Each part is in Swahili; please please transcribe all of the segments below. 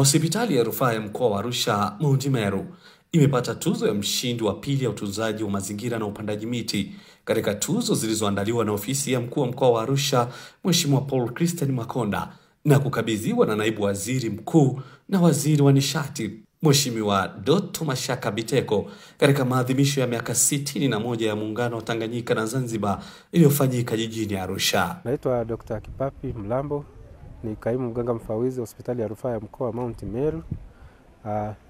Hospitali ya Rufaa ya Mkoa wa Arusha Mount Meru imepata tuzo ya mshindi wa pili ya utunzaji wa mazingira na upandaji miti katika tuzo zilizoandaliwa na ofisi ya mkuu wa mkoa wa Arusha Mheshimiwa Paul Christian Makonda na kukabidhiwa na naibu waziri mkuu na waziri wa nishati Mheshimiwa Doto Mashaka Biteko katika maadhimisho ya miaka 61 ya muungano wa Tanganyika na Zanzibar iliyofanyika jijini Arusha. Naitwa Dr. Kipapi Mlambo, ni kaimu mganga mfawidhi hospitali ya Rufaa ya Mkoa wa Mount Meru.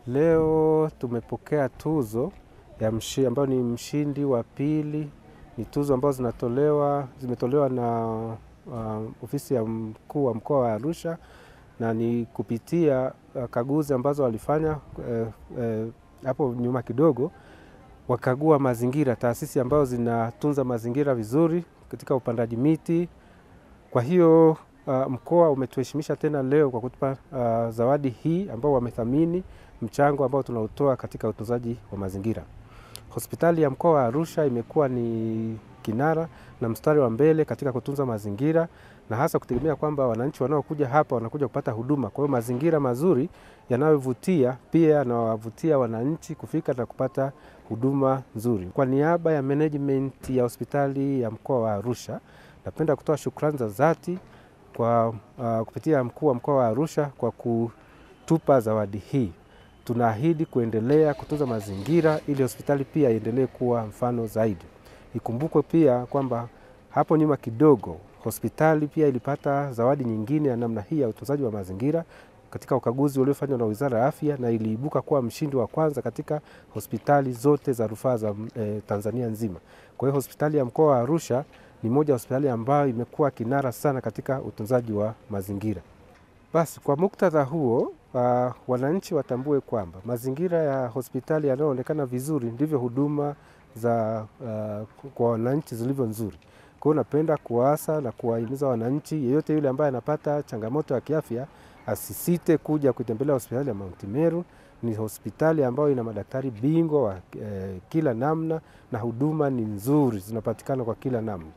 Leo tumepokea tuzo ya ambayo ni mshindi wa pili. Ni tuzo ambazo zimetolewa na ofisi ya mkuu wa mkoa wa Arusha, na ni kupitia kaguzi ambazo walifanya hapo nyuma kidogo, wakagua mazingira, taasisi ambazo zinatunza mazingira vizuri katika upandaji miti. Kwa hiyo mkoa umetuheshimisha tena leo kwa kutupa zawadi hii ambao wamethamini mchango ambao tunautoa katika utunzaji wa mazingira. Hospitali ya mkoa wa Arusha imekuwa ni kinara na mstari wa mbele katika kutunza mazingira, na hasa kutegemea kwamba wananchi wanaokuja hapa wanakuja kupata huduma. Kwa hiyo mazingira mazuri yanayovutia pia yanawavutia wananchi kufika na kupata huduma nzuri. Kwa niaba ya management ya hospitali ya mkoa wa Arusha, napenda kutoa shukrani za dhati kwa kupitia mkuu wa mkoa wa Arusha kwa kutupa zawadi hii. Tunaahidi kuendelea kutunza mazingira ili hospitali pia iendelee kuwa mfano zaidi. Ikumbukwe pia kwamba hapo nyuma kidogo hospitali pia ilipata zawadi nyingine ya namna hii ya utunzaji wa mazingira katika ukaguzi uliofanywa na Wizara ya Afya, na iliibuka kuwa mshindi wa kwanza katika hospitali zote za rufaa za Tanzania nzima. Kwa hiyo hospitali ya mkoa wa Arusha ni moja hospitali ambayo imekuwa kinara sana katika utunzaji wa mazingira. Basi kwa muktadha huo, wananchi watambue kwamba mazingira ya hospitali yanayoonekana vizuri ndivyo huduma za kwa wananchi zilivyo nzuri. Kwa hiyo napenda kuwaasa na kuwahimiza wananchi, yeyote yule ambaye anapata changamoto ya kiafya asisite kuja kutembelea hospitali ya Mount Meru. Ni hospitali ambayo ina madaktari bingwa wa kila namna, na huduma ni nzuri, zinapatikana kwa kila namna.